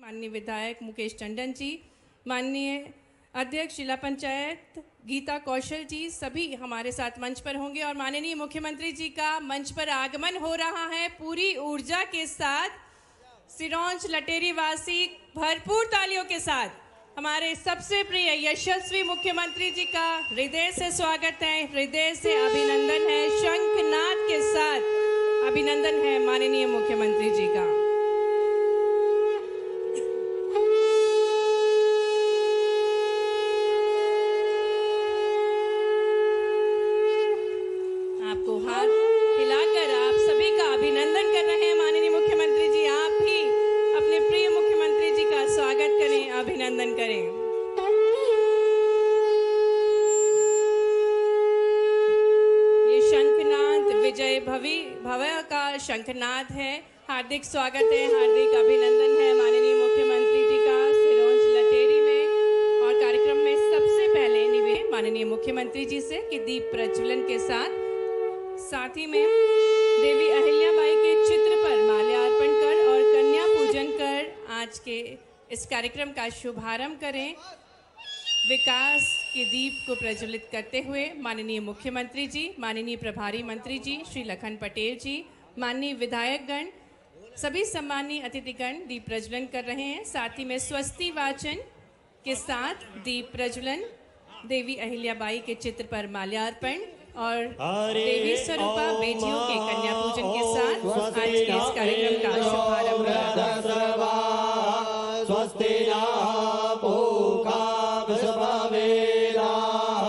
माननीय विधायक मुकेश टंडन जी, माननीय अध्यक्ष जिला पंचायत गीता कौशल जी, सभी हमारे साथ मंच पर होंगे और माननीय मुख्यमंत्री जी का मंच पर आगमन हो रहा है पूरी ऊर्जा के साथ। सिरोंज लटेरी वासी भरपूर तालियों के साथ हमारे सबसे प्रिय यशस्वी मुख्यमंत्री जी का हृदय से स्वागत है, हृदय से अभिनंदन है, शंखनाद के साथ अभिनंदन है माननीय मुख्यमंत्री जी का। आपको हाथ हिलाकर आप सभी का अभिनंदन कर रहे हैं माननीय मुख्यमंत्री जी। आप भी अपने प्रिय मुख्यमंत्री जी का स्वागत करें, अभिनंदन करें। ये शंखनाद विजय भव का शंखनाद है। हार्दिक स्वागत है, हार्दिक अभिनंदन है माननीय मुख्यमंत्री जी का सिरोंज लटेरी में। और कार्यक्रम में सबसे पहले निवेदन माननीय मुख्यमंत्री जी से कि दीप प्रज्वलन के साथ ही में देवी अहिल्याबाई के चित्र पर माल्यार्पण कर और कन्या पूजन कर आज के इस कार्यक्रम का शुभारंभ करें। विकास के दीप को प्रज्वलित करते हुए माननीय मुख्यमंत्री जी, माननीय प्रभारी मंत्री जी श्री लखन पटेल जी, माननीय विधायकगण, सभी सम्मानीय अतिथिगण दीप प्रज्वलन कर रहे हैं। साथ ही में स्वस्ति वाचन के साथ दीप प्रज्वलन, देवी अहिल्याबाई के चित्र पर माल्यार्पण और देवी स्वरूपा बेटियों के कन्या पूजन के साथ आज के इस कार्यक्रम का शुभारंभ होगा। स्वस्ति न पूषा विश्ववेदाः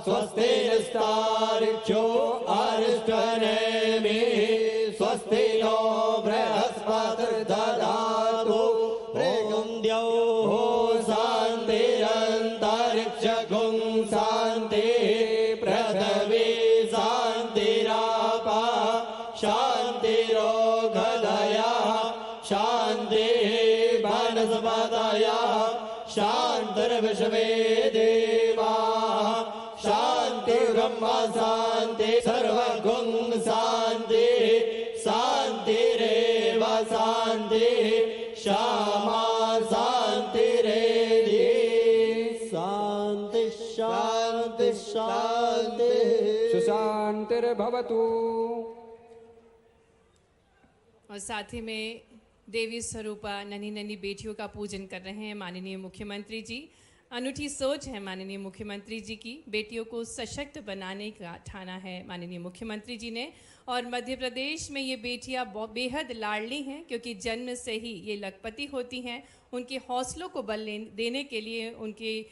स्वस्ति नस्तार्क्ष्यो अरिष्टनेमिः स्वस्ति नो बृहस्पतिर्दधातु ॐ द्यौः शान्तिरन्तरिक्षगुं शान्तिः पृथिवी शान्तिरापः शान्तिरोगधयः शान्तिः वनस्पतयः शान्तिर्विश्वे देवाः शान्तिर्ब्रह्म शान्ति सर्वगुं शान्तिः शान्तिरेव शान्तिः क्षमा शान्तिरेधि शान्ति शान्ति शान्ति सुशान्तिर्भवतु। और साथ ही में देवी स्वरूपा नन्ही नन्ही बेटियों का पूजन कर रहे हैं माननीय मुख्यमंत्री जी। अनूठी सोच है माननीय मुख्यमंत्री जी की, बेटियों को सशक्त बनाने का ठाना है माननीय मुख्यमंत्री जी ने। और मध्य प्रदेश में ये बेटियां बेहद लाडली हैं क्योंकि जन्म से ही ये लखपति होती हैं। उनके हौसलों को बल देने के लिए, उनके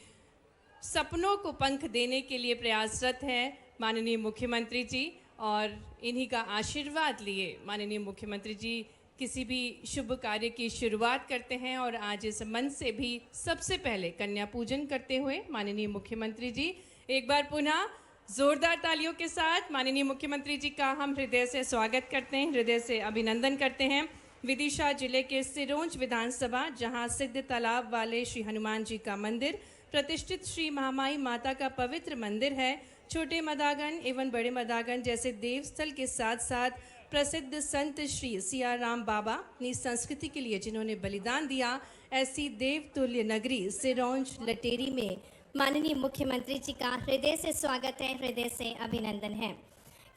सपनों को पंख देने के लिए प्रयासरत हैं माननीय मुख्यमंत्री जी। और इन्हीं का आशीर्वाद लिए माननीय मुख्यमंत्री जी किसी भी शुभ कार्य की शुरुआत करते हैं। और आज इस मंच से भी सबसे पहले कन्या पूजन करते हुए माननीय मुख्यमंत्री जी एक बार पुनः जोरदार तालियों के साथ माननीय मुख्यमंत्री जी का हम हृदय से स्वागत करते हैं, हृदय से अभिनंदन करते हैं। विदिशा जिले के सिरोंज विधानसभा, जहां सिद्ध तालाब वाले श्री हनुमान जी का मंदिर, प्रतिष्ठित श्री महामाई माता का पवित्र मंदिर है। छोटे मदागन एवं बड़े मदागन जैसे देवस्थल के साथ साथ प्रसिद्ध संत श्री सियाराम बाबा अपनी संस्कृति के लिए जिन्होंने बलिदान दिया, ऐसी देवतुल्य नगरी सिरोंज लटेरी में माननीय मुख्यमंत्री जी का हृदय से स्वागत है, हृदय से अभिनंदन है।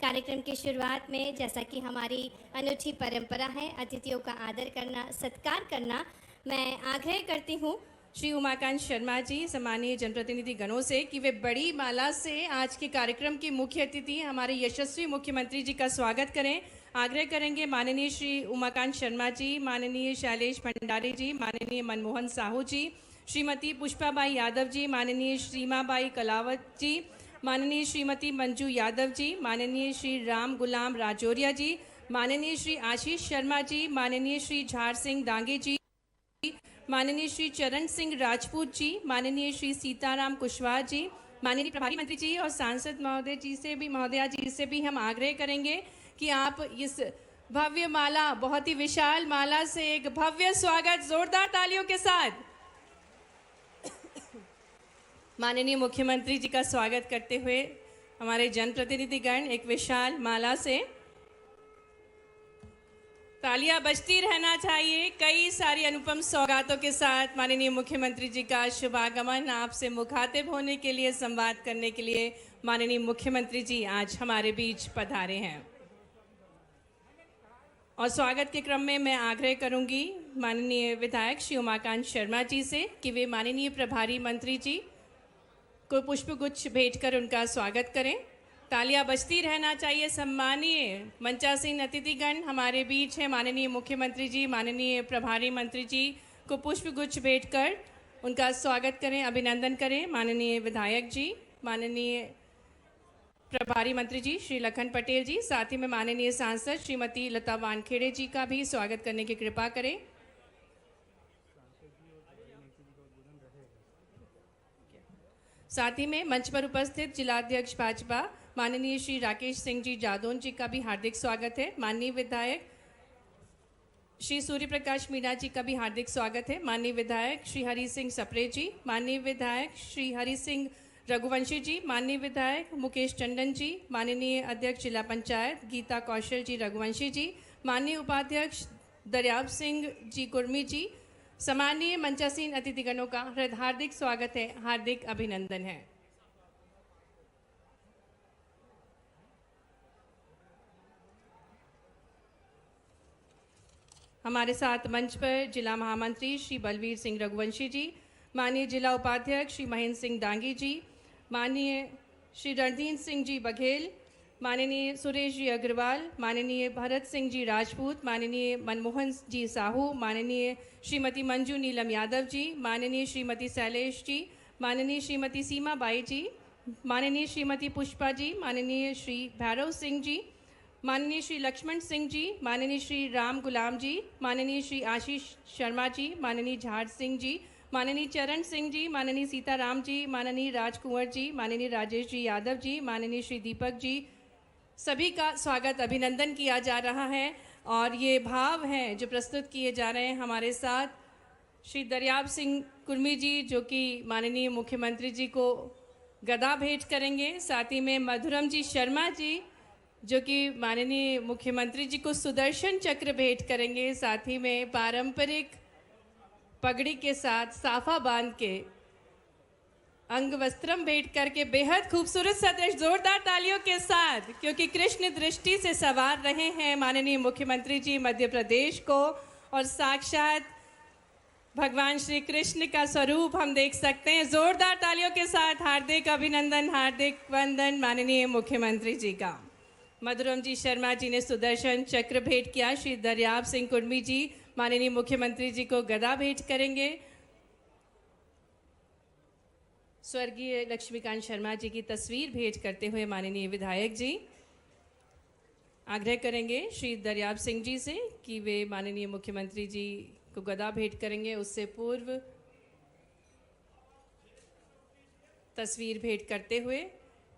कार्यक्रम की शुरुआत में जैसा कि हमारी अनूठी परंपरा है अतिथियों का आदर करना, सत्कार करना, मैं आग्रह करती हूँ श्री उमाकांत शर्मा जी, सम्मानीय जनप्रतिनिधि गणों से कि वे बड़ी माला से आज के कार्यक्रम की मुख्य अतिथि हमारे यशस्वी मुख्यमंत्री जी का स्वागत करें। आग्रह करेंगे माननीय श्री उमाकांत शर्मा जी, माननीय शैलेश भंडारी जी, माननीय मनमोहन साहू जी, श्रीमती पुष्पाबाई यादव जी, माननीय श्रीमाबाई कलावत जी, माननीय श्रीमती मंजू यादव जी, माननीय श्री राम गुलाम राजौरिया जी, माननीय श्री आशीष शर्मा जी, माननीय श्री झार सिंह दांगे जी, माननीय श्री चरण सिंह राजपूत जी, माननीय श्री सीताराम कुशवाहा जी, माननीय प्रभारी मंत्री जी और सांसद महोदया जी से भी हम आग्रह करेंगे कि आप इस भव्य माला, बहुत ही विशाल माला से एक भव्य स्वागत जोरदार तालियों के साथ माननीय मुख्यमंत्री जी का स्वागत करते हुए हमारे जनप्रतिनिधिगण एक विशाल माला से तालियां बजती रहना चाहिए। कई सारी अनुपम सौगातों के साथ माननीय मुख्यमंत्री जी का शुभागमन। आपसे मुखातिब होने के लिए, संवाद करने के लिए माननीय मुख्यमंत्री जी आज हमारे बीच पधारे हैं। और स्वागत के क्रम में मैं आग्रह करूंगी माननीय विधायक श्री उमाकांत शर्मा जी से कि वे माननीय प्रभारी मंत्री जी को पुष्पगुच्छ भेंट कर उनका स्वागत करें। तालियां बजती रहना चाहिए। सम्मानीय मंचासीन अतिथिगण हमारे बीच है। माननीय मुख्यमंत्री जी, माननीय प्रभारी मंत्री जी को पुष्पगुच्छ भेंट कर उनका स्वागत करें, अभिनंदन करें। माननीय विधायक जी, माननीय प्रभारी मंत्री जी श्री लखन पटेल जी, साथ ही में माननीय सांसद श्रीमती लता वानखेड़े जी का भी स्वागत करने की कृपा करें। साथ ही में मंच पर उपस्थित जिलाध्यक्ष भाजपा माननीय श्री राकेश सिंह जी जादौन जी का भी हार्दिक स्वागत है। माननीय विधायक श्री सूर्य प्रकाश मीणा जी का भी हार्दिक स्वागत है। माननीय विधायक श्री हरि सिंह सप्रे जी, माननीय विधायक श्री हरि सिंह रघुवंशी जी, माननीय विधायक मुकेश टंडन जी, माननीय अध्यक्ष जिला पंचायत गीता कौशल जी रघुवंशी जी, माननीय उपाध्यक्ष दरियाब सिंह जी कुर्मी जी, सम्मानीय मंचासीन अतिथिगणों का हार्दिक स्वागत है, हार्दिक अभिनंदन है। हमारे साथ मंच पर जिला महामंत्री श्री बलवीर सिंह रघुवंशी जी, माननीय जिला उपाध्यक्ष श्री महेंद्र सिंह डांगी जी, माननीय श्री रणधीर सिंह जी बघेल, माननीय सुरेश जी अग्रवाल, माननीय भरत सिंह जी राजपूत, माननीय मनमोहन जी साहू, माननीय श्रीमती मंजू नीलम यादव जी, माननीय श्रीमती शैलेश जी, माननीय श्रीमती सीमा बाई जी, माननीय श्रीमती पुष्पा जी, माननीय श्री भैरव सिंह जी, माननीय श्री लक्ष्मण सिंह जी, माननीय श्री राम गुलाम जी, माननीय श्री आशीष शर्मा जी, माननीय झाड़ सिंह जी, माननीय चरण सिंह जी, माननीय सीताराम जी, माननीय राजकुंवर जी, माननीय राजेश जी यादव जी, माननीय श्री दीपक जी, सभी का स्वागत अभिनंदन किया जा रहा है। और ये भाव हैं जो प्रस्तुत किए जा रहे हैं। हमारे साथ श्री दरियाब सिंह कुर्मी जी जो कि माननीय मुख्यमंत्री जी को गदा भेंट करेंगे, साथ ही में मधुरम जी शर्मा जी जो कि माननीय मुख्यमंत्री जी को सुदर्शन चक्र भेंट करेंगे, साथ ही में पारंपरिक पगड़ी के साथ साफा बांध के अंग वस्त्रम भेंट करके बेहद खूबसूरत सदृश जोरदार तालियों के साथ, क्योंकि कृष्ण दृष्टि से सवार रहे हैं माननीय मुख्यमंत्री जी मध्य प्रदेश को, और साक्षात भगवान श्री कृष्ण का स्वरूप हम देख सकते हैं। जोरदार तालियों के साथ हार्दिक अभिनंदन, हार्दिक वंदन माननीय मुख्यमंत्री जी का। मधुरम जी शर्मा जी ने सुदर्शन चक्र भेंट किया। श्री दरियाब सिंह कुर्मी जी माननीय मुख्यमंत्री जी को गदा भेंट करेंगे। स्वर्गीय लक्ष्मीकांत शर्मा जी की तस्वीर भेंट करते हुए माननीय विधायक जी आग्रह करेंगे श्री दरियाब सिंह जी से कि वे माननीय मुख्यमंत्री जी को गदा भेंट करेंगे। उससे पूर्व तस्वीर भेंट करते हुए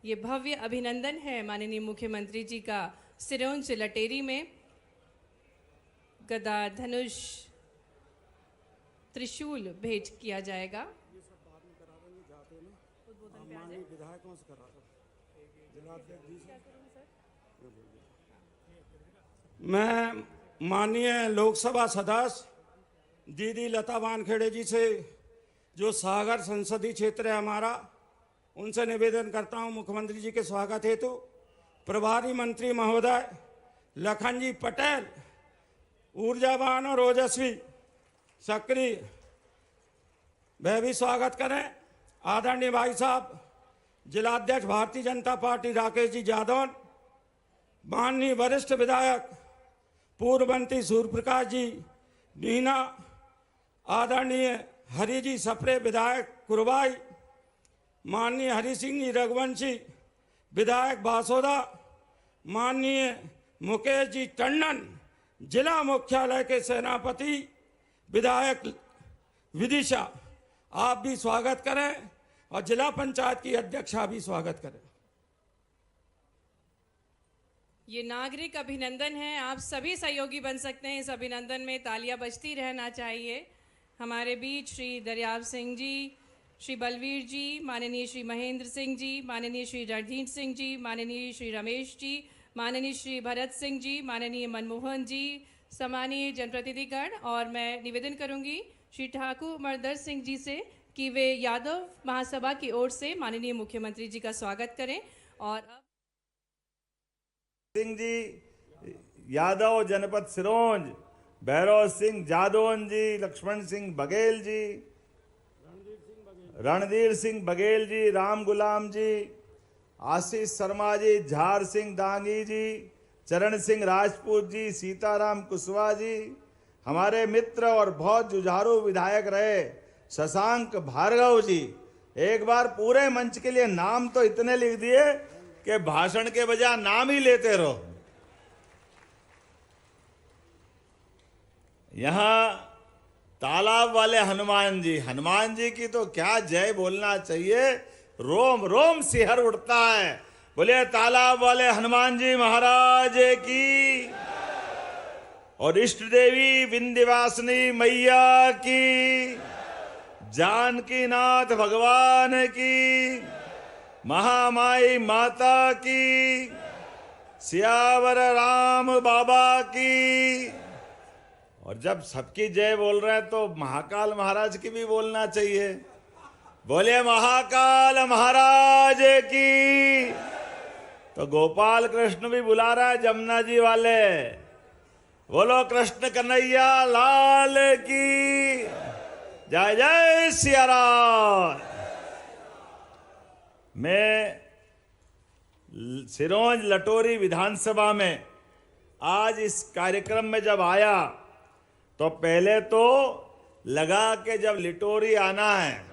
ये भव्य अभिनंदन है माननीय मुख्यमंत्री जी का सिरोंज लटेरी में गदा, धनुष, त्रिशूल भेंट किया जाएगा। विधायकों से करा मैं माननीय लोकसभा सदस्य दीदी लता वानखेड़े जी से, जो सागर संसदीय क्षेत्र है हमारा, उनसे निवेदन करता हूं मुख्यमंत्री जी के स्वागत हेतु प्रभारी मंत्री महोदय लखन जी पटेल, ऊर्जावान और ओजस्वी, सक्रिय, वह भी स्वागत करें। आदरणीय भाई साहब जिलाध्यक्ष भारतीय जनता पार्टी राकेश जी जादौन, माननीय वरिष्ठ विधायक पूर्व मंत्री सूर्य प्रकाश जी मीणा, आदरणीय हरि जी सप्रे विधायक कुरवाई, माननीय हरि सिंह जी रघुवंशी विधायक बासोदा, माननीय मुकेश जी टंडन जिला मुख्यालय के सेनापति विधायक विदिशा, आप भी स्वागत करें और जिला पंचायत की अध्यक्षा भी स्वागत करें। ये नागरिक अभिनंदन है, आप सभी सहयोगी बन सकते हैं इस अभिनंदन में। तालियां बजती रहना चाहिए। हमारे बीच श्री दरियाब सिंह जी, श्री बलवीर जी, माननीय श्री महेंद्र सिंह जी, माननीय श्री रणधीर सिंह जी, माननीय श्री रमेश जी, माननीय श्री भरत सिंह जी, माननीय मनमोहन जी, सम्मानीय जनप्रतिनिधिगण, और मैं निवेदन करूंगी श्री ठाकुर मरदर सिंह जी से कि वे यादव महासभा की ओर से माननीय मुख्यमंत्री जी का स्वागत करें। और अब सिंह जी यादव जनपद सिरोंज, भैरव सिंह जादौन जी, लक्ष्मण सिंह बघेल जी, रणधीर सिंह बघेल जी, राम गुलाम जी, आशीष शर्मा जी, झार सिंह दांगी जी, चरण सिंह राजपूत जी, सीताराम कुशवाहा जी, हमारे मित्र और बहुत जुझारू विधायक रहे शशांक भार्गव जी। एक बार पूरे मंच के लिए नाम तो इतने लिख दिए कि भाषण के बजाय नाम ही लेते रहो। यहां तालाब वाले हनुमान जी की तो क्या जय बोलना चाहिए, रोम रोम सिहर उठता है। बोले तालाब वाले हनुमान जी महाराज की, और इष्ट देवी विंध्यवासिनी मैया की, जानकी नाथ भगवान की, महामाई माता की, सियावर राम बाबा की। और जब सबकी जय बोल रहे हैं तो महाकाल महाराज की भी बोलना चाहिए। बोले महाकाल महाराज की। तो गोपाल कृष्ण भी बुला रहा है, जमुना जी वाले, बोलो कृष्ण कन्हैया लाल की जय जय सिया राम। मैं सिरोंज लटोरी विधानसभा में आज इस कार्यक्रम में जब आया तो पहले तो लगा कि जब लिटोरी आना है,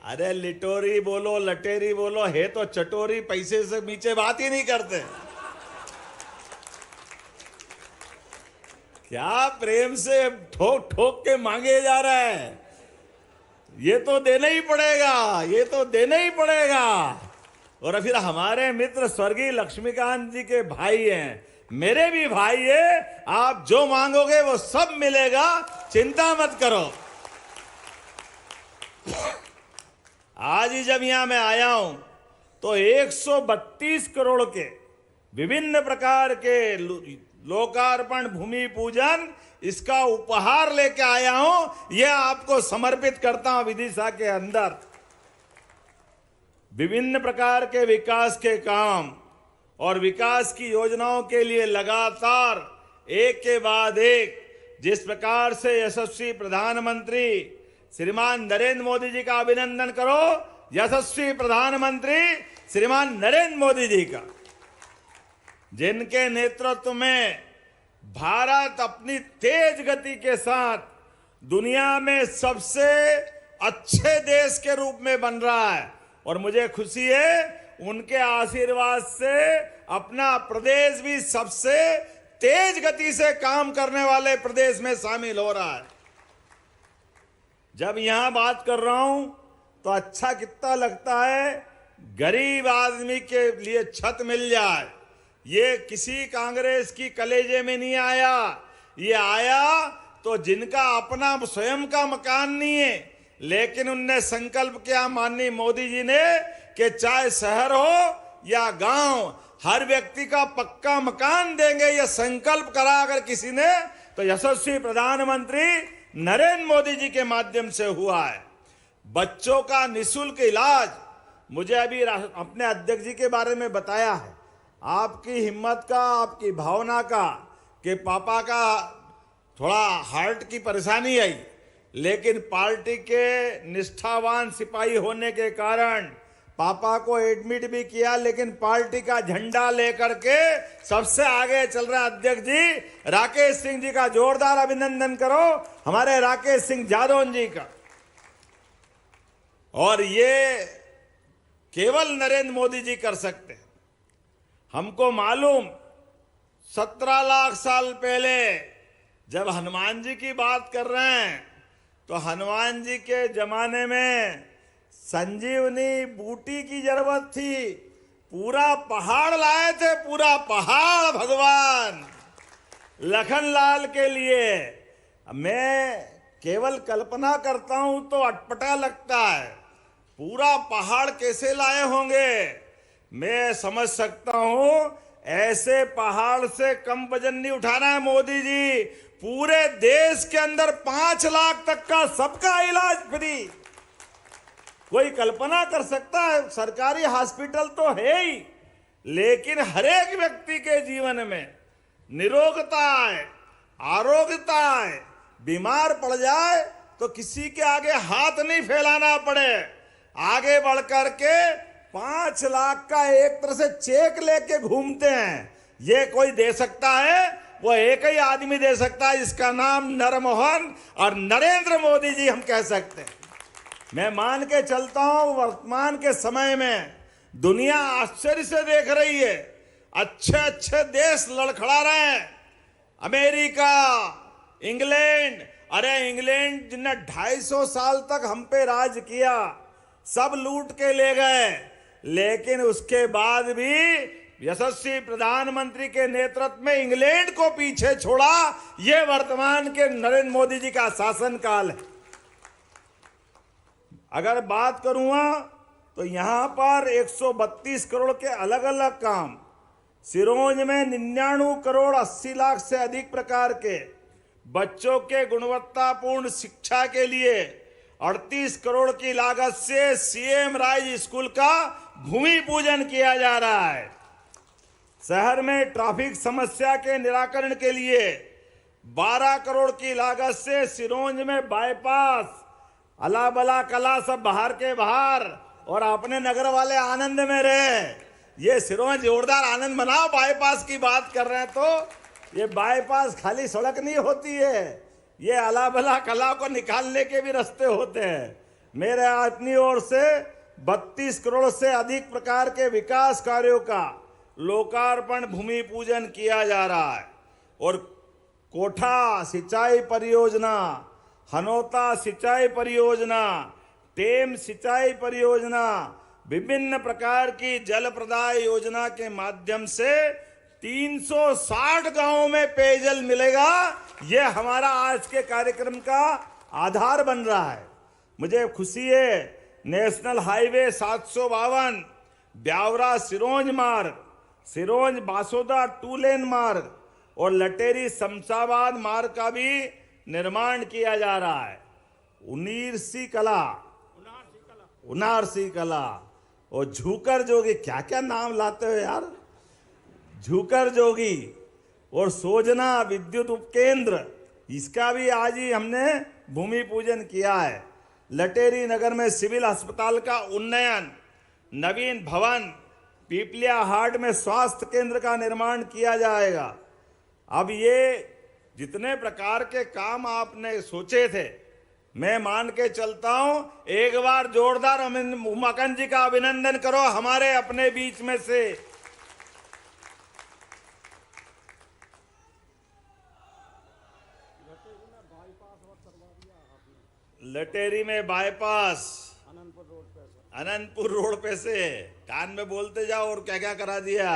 अरे लिटोरी बोलो लटेरी बोलो, है तो चटोरी, पैसे से नीचे बात ही नहीं करते। क्या प्रेम से ठोक ठोक के मांगे जा रहा है, ये तो देना ही पड़ेगा, ये तो देना ही पड़ेगा। और फिर हमारे मित्र स्वर्गीय लक्ष्मीकांत जी के भाई हैं, मेरे भी भाई है, आप जो मांगोगे वो सब मिलेगा, चिंता मत करो। आज ही जब यहां मैं आया हूं तो 132 करोड़ के विभिन्न प्रकार के लोकार्पण भूमि पूजन इसका उपहार लेके आया हूं, यह आपको समर्पित करता हूं। विदिशा के अंदर विभिन्न प्रकार के विकास के काम और विकास की योजनाओं के लिए लगातार एक के बाद एक जिस प्रकार से यशस्वी प्रधानमंत्री श्रीमान नरेंद्र मोदी जी का अभिनंदन करो, यशस्वी प्रधानमंत्री श्रीमान नरेंद्र मोदी जी का, जिनके नेतृत्व में भारत अपनी तेज गति के साथ दुनिया में सबसे अच्छे देश के रूप में बन रहा है। और मुझे खुशी है उनके आशीर्वाद से अपना प्रदेश भी सबसे तेज गति से काम करने वाले प्रदेश में शामिल हो रहा है। जब यहां बात कर रहा हूं तो अच्छा कितना लगता है, गरीब आदमी के लिए छत मिल जाए। ये किसी कांग्रेस की कलेजे में नहीं आया, ये आया तो जिनका अपना स्वयं का मकान नहीं है, लेकिन उनने संकल्प किया माननीय मोदी जी ने कि चाहे शहर हो या गांव, हर व्यक्ति का पक्का मकान देंगे, यह संकल्प करा अगर किसी ने तो यशस्वी प्रधानमंत्री नरेंद्र मोदी जी के माध्यम से हुआ है। बच्चों का निःशुल्क इलाज, मुझे अभी अपने अध्यक्ष जी के बारे में बताया है, आपकी हिम्मत का, आपकी भावना का, कि पापा का थोड़ा हार्ट की परेशानी आई, लेकिन पार्टी के निष्ठावान सिपाही होने के कारण पापा को एडमिट भी किया, लेकिन पार्टी का झंडा लेकर के सबसे आगे चल रहा अध्यक्ष जी राकेश सिंह जी का जोरदार अभिनंदन करो, हमारे राकेश सिंह जादौन जी का। और ये केवल नरेंद्र मोदी जी कर सकते हैं। हमको मालूम 17 लाख साल पहले जब हनुमान जी की बात कर रहे हैं तो हनुमान जी के जमाने में संजीवनी बूटी की जरूरत थी, पूरा पहाड़ लाए थे, पूरा पहाड़ भगवान लखनलाल के लिए। मैं केवल कल्पना करता हूं तो अटपटा लगता है, पूरा पहाड़ कैसे लाए होंगे। मैं समझ सकता हूं ऐसे पहाड़ से कम वजन नहीं उठाना है मोदी जी। पूरे देश के अंदर 5 लाख तक का सबका इलाज फ्री। कोई कल्पना कर सकता है? सरकारी हॉस्पिटल तो है ही, लेकिन हर एक व्यक्ति के जीवन में निरोगता है, आरोग्यता है। बीमार पड़ जाए तो किसी के आगे हाथ नहीं फैलाना पड़े, आगे बढ़कर के 5 लाख का एक तरह से चेक लेके घूमते हैं। ये कोई दे सकता है? वो एक ही आदमी दे सकता है, जिसका नाम नरमोहन और नरेंद्र मोदी जी हम कह सकते हैं। मैं मान के चलता हूं, वर्तमान के समय में दुनिया आश्चर्य से देख रही है। अच्छे अच्छे देश लड़खड़ा रहे हैं, अमेरिका, इंग्लैंड। अरे इंग्लैंड जिन्हें 250 साल तक हम पे राज किया, सब लूट के ले गए, लेकिन उसके बाद भी यशस्वी प्रधानमंत्री के नेतृत्व में इंग्लैंड को पीछे छोड़ा। यह वर्तमान के नरेंद्र मोदी जी का शासनकाल है। अगर बात करूंगा तो यहां पर 132 करोड़ के अलग अलग काम, सिरोंज में 99 करोड़ 80 लाख से अधिक प्रकार के बच्चों के गुणवत्तापूर्ण शिक्षा के लिए 38 करोड़ की लागत से सीएम राइज स्कूल का भूमि पूजन किया जा रहा है। शहर में ट्रैफिक समस्या के निराकरण के लिए 12 करोड़ की लागत से सिरोंज में बाईपास, अला बला कला सब बाहर के बाहर, और अपने नगर वाले आनंद में रहे। ये सिरोंज जोरदार आनंद मनाओ। बाईपास की बात कर रहे हैं तो ये बाईपास खाली सड़क नहीं होती है, ये अला बला कला को निकालने के भी रास्ते होते हैं। मेरे अपनी ओर से 32 करोड़ से अधिक प्रकार के विकास कार्यों का लोकार्पण भूमि पूजन किया जा रहा है। और कोठा सिंचाई परियोजना, हनोता सिंचाई परियोजना, टेम सिंचाई परियोजना, विभिन्न प्रकार की जल प्रदाय योजना के माध्यम से 360 गांवों में पेयजल मिलेगा। यह हमारा आज के कार्यक्रम का आधार बन रहा है। मुझे खुशी है, नेशनल हाईवे 752 ब्यावरा सिरोंज मार्ग, सिरोंज बासोदा 2 लेन मार्ग और लटेरी शमशाबाद मार्ग का भी निर्माण किया जा रहा है। उनारसी कला और झूकर जोगी, क्या क्या नाम लाते हो यार, झूकर जोगी और सोजना विद्युत उपकेंद्र, इसका भी आज ही हमने भूमि पूजन किया है। लटेरी नगर में सिविल अस्पताल का उन्नयन, नवीन भवन, पीपलिया हाट में स्वास्थ्य केंद्र का निर्माण किया जाएगा। अब ये जितने प्रकार के काम आपने सोचे थे, मैं मान के चलता हूं, एक बार जोरदार उमाकांत जी का अभिनंदन करो हमारे अपने बीच में से। लटेरी में बाईपास, अनंतपुर रोड पे से, कान में बोलते जाओ और क्या क्या करा दिया।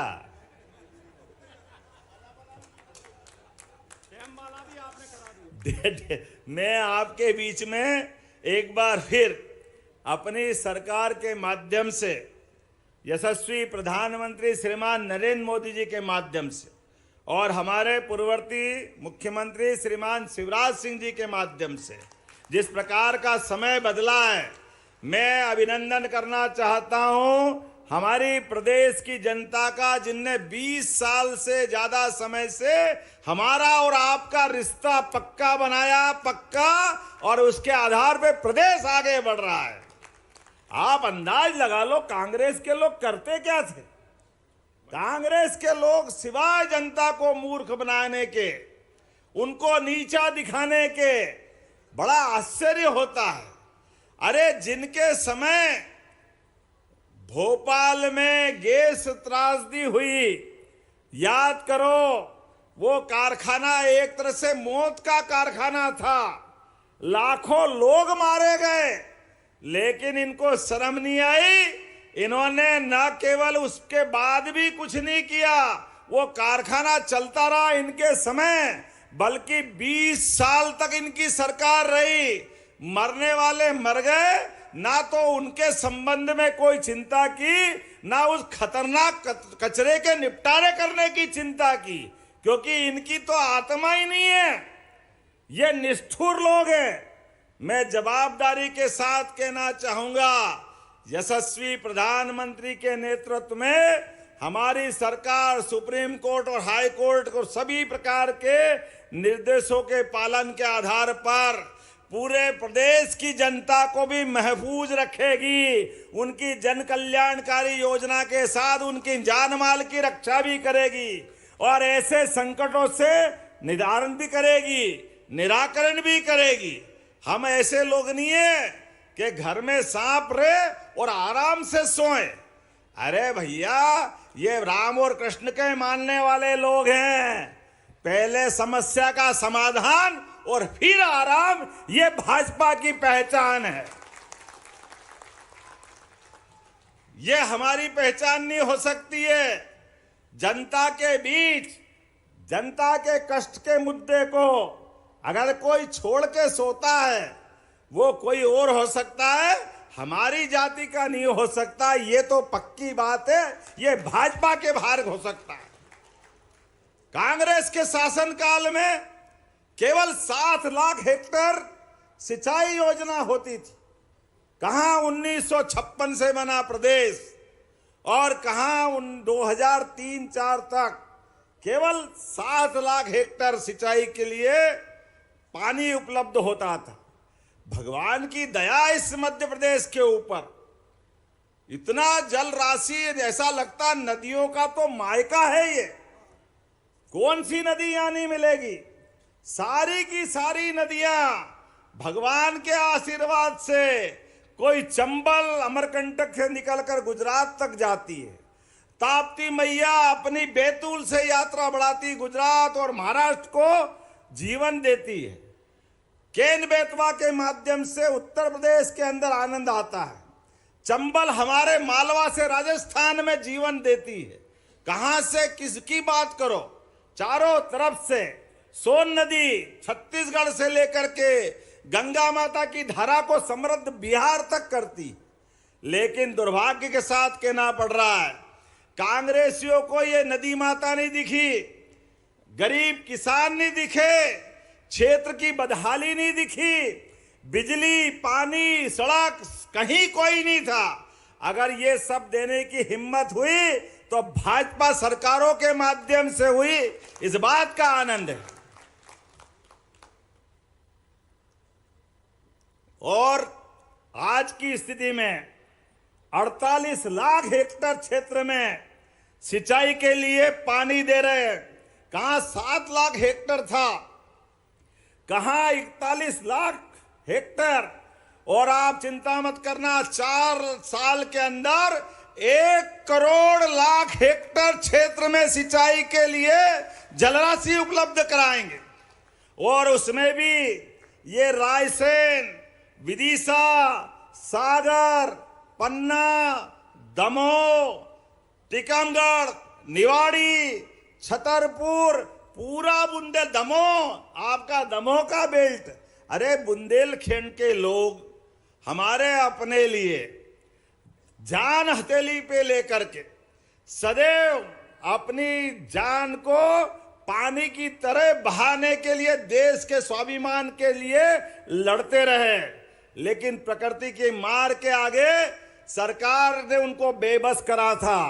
मैं आपके बीच में एक बार फिर अपनी सरकार के माध्यम से, यशस्वी प्रधानमंत्री श्रीमान नरेंद्र मोदी जी के माध्यम से और हमारे पूर्ववर्ती मुख्यमंत्री श्रीमान शिवराज सिंह जी के माध्यम से जिस प्रकार का समय बदला है, मैं अभिनंदन करना चाहता हूं हमारी प्रदेश की जनता का, जिनने 20 साल से ज्यादा समय से हमारा और आपका रिश्ता पक्का बनाया, पक्का, और उसके आधार पे प्रदेश आगे बढ़ रहा है। आप अंदाज लगा लो कांग्रेस के लोग करते क्या थे। कांग्रेस के लोग सिवाय जनता को मूर्ख बनाने के, उनको नीचा दिखाने के, बड़ा आश्चर्य होता है। अरे जिनके समय भोपाल में गैस त्रासदी हुई, याद करो, वो कारखाना एक तरह से मौत का कारखाना था, लाखों लोग मारे गए, लेकिन इनको शर्म नहीं आई। इन्होंने न केवल उसके बाद भी कुछ नहीं किया, वो कारखाना चलता रहा इनके समय, बल्कि 20 साल तक इनकी सरकार रही। मरने वाले मर गए, ना तो उनके संबंध में कोई चिंता की, ना उस खतरनाक कचरे के निपटारे करने की चिंता की, क्योंकि इनकी तो आत्मा ही नहीं है। ये निष्ठुर लोग हैं। मैं जवाबदारी के साथ कहना चाहूंगा, यशस्वी प्रधानमंत्री के नेतृत्व में हमारी सरकार सुप्रीम कोर्ट और हाई कोर्ट को सभी प्रकार के निर्देशों के पालन के आधार पर पूरे प्रदेश की जनता को भी महफूज रखेगी, उनकी जन कल्याणकारी योजना के साथ उनकी जान माल की रक्षा भी करेगी और ऐसे संकटों से निवारण भी करेगी, निराकरण भी करेगी। हम ऐसे लोग नहीं है कि घर में सांप रहे और आराम से सोएं। अरे भैया, ये राम और कृष्ण के मानने वाले लोग हैं। पहले समस्या का समाधान और फिर आराम, ये भाजपा की पहचान है। ये हमारी पहचान नहीं हो सकती है। जनता के बीच जनता के कष्ट के मुद्दे को अगर कोई छोड़ के सोता है, वो कोई और हो सकता है, हमारी जाति का नहीं हो सकता। ये तो पक्की बात है। ये भाजपा के बाहर हो सकता है। कांग्रेस के शासनकाल में केवल 7 लाख हेक्टेयर सिंचाई योजना होती थी। कहां 1956 से बना प्रदेश और कहां 2003-4 तक केवल 7 लाख हेक्टेयर सिंचाई के लिए पानी उपलब्ध होता था। भगवान की दया इस मध्य प्रदेश के ऊपर, इतना जल राशि, ऐसा लगता नदियों का तो मायका है ये। कौन सी नदी यहां नहीं मिलेगी? सारी की सारी नदियां भगवान के आशीर्वाद से कोई चंबल अमरकंटक से निकलकर गुजरात तक जाती है। ताप्ती मैया अपनी बैतूल से यात्रा बढ़ाती गुजरात और महाराष्ट्र को जीवन देती है। केन बेतवा के माध्यम से उत्तर प्रदेश के अंदर आनंद आता है। चंबल हमारे मालवा से राजस्थान में जीवन देती है। कहां से किसकी बात करो, चारों तरफ से सोन नदी छत्तीसगढ़ से लेकर के गंगा माता की धारा को समृद्ध बिहार तक करती। लेकिन दुर्भाग्य के साथ कहना पड़ रहा है, कांग्रेसियों को ये नदी माता नहीं दिखी, गरीब किसान नहीं दिखे, क्षेत्र की बदहाली नहीं दिखी, बिजली, पानी, सड़क कहीं कोई नहीं था। अगर ये सब देने की हिम्मत हुई तो भाजपा सरकारों के माध्यम से हुई, इस बात का आनंद है। और आज की स्थिति में 48 लाख हेक्टेयर क्षेत्र में सिंचाई के लिए पानी दे रहे हैं। कहां 7 लाख हेक्टेयर था, कहां 41 लाख हेक्टेयर। और आप चिंता मत करना, 4 साल के अंदर 1 करोड़ लाख हेक्टेयर क्षेत्र में सिंचाई के लिए जलराशि उपलब्ध कराएंगे। और उसमें भी ये रायसेन, विदिशा, सागर, पन्ना, दमोह, टीकमगढ़, निवाड़ी, छतरपुर, पूरा बुंदेल, दमोह, आपका दमोह का बेल्ट। अरे बुंदेलखंड के लोग हमारे अपने लिए जान हथेली पे लेकर के सदैव अपनी जान को पानी की तरह बहाने के लिए, देश के स्वाभिमान के लिए लड़ते रहे। लेकिन प्रकृति की मार के आगे सरकार ने उनको बेबस करा था।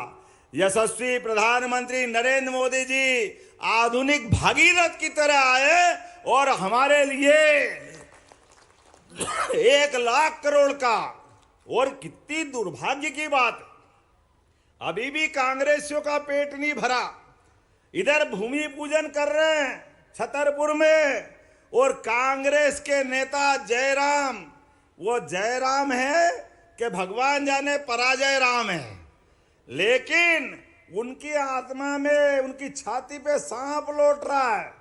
यशस्वी प्रधानमंत्री नरेंद्र मोदी जी आधुनिक भागीरथ की तरह आए और हमारे लिए 1 लाख करोड़ का। और कितनी दुर्भाग्य की बात, अभी भी कांग्रेसियों का पेट नहीं भरा। इधर भूमि पूजन कर रहे हैं छतरपुर में, और कांग्रेस के नेता जयराम, वो जयराम है कि भगवान जाने पराजय राम है। लेकिन उनकी आत्मा में, उनकी छाती पे सांप लौट रहा है।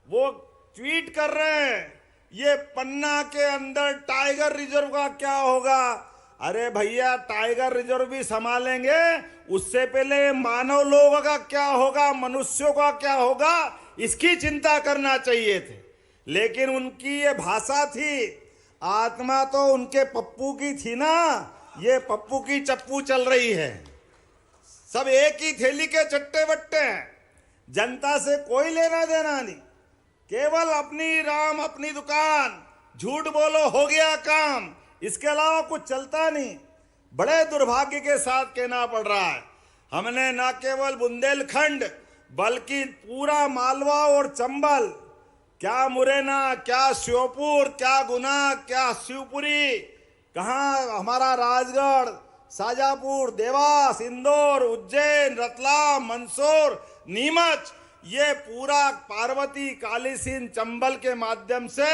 वो ट्वीट कर रहे हैं, ये पन्ना के अंदर टाइगर रिजर्व का क्या होगा। अरे भैया, टाइगर रिजर्व भी संभालेंगे, उससे पहले मानव लोगों का क्या होगा, मनुष्यों का क्या होगा, इसकी चिंता करना चाहिए थे। लेकिन उनकी ये भाषा थी, आत्मा तो उनके पप्पू की थी ना, ये पप्पू की चप्पू चल रही है। सब एक ही थैली के चट्टे बट्टे हैं, जनता से कोई लेना देना नहीं, केवल अपनी राम अपनी दुकान, झूठ बोलो हो गया काम, इसके अलावा कुछ चलता नहीं। बड़े दुर्भाग्य के साथ कहना पड़ रहा है, हमने न केवल बुंदेलखंड बल्कि पूरा मालवा और चंबल, क्या मुरैना, क्या श्योपुर, क्या गुना, क्या शिवपुरी, कहाँ हमारा राजगढ़, शाजापुर, देवास, इंदौर, उज्जैन, रतलाम, मंदसौर, नीमच, ये पूरा पार्वती कालीसिंध चंबल के माध्यम से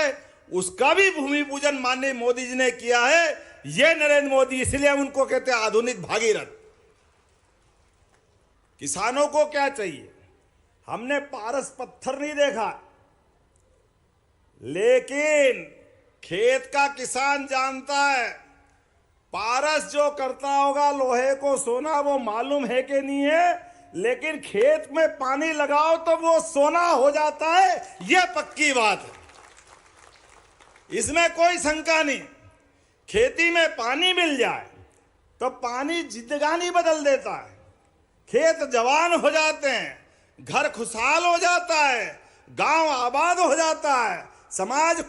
उसका भी भूमि पूजन माननीय मोदी जी ने किया है। ये नरेंद्र मोदी, इसलिए हम उनको कहते हैं आधुनिक भागीरथ। किसानों को क्या चाहिए? हमने पारस पत्थर नहीं देखा, लेकिन खेत का किसान जानता है पारस जो करता होगा लोहे को सोना, वो मालूम है कि नहीं है, लेकिन खेत में पानी लगाओ तो वो सोना हो जाता है, यह पक्की बात है, इसमें कोई शंका नहीं। खेती में पानी मिल जाए तो पानी जिंदगानी बदल देता है, खेत जवान हो जाते हैं, घर खुशहाल हो जाता है, गांव आबाद हो जाता है, समाज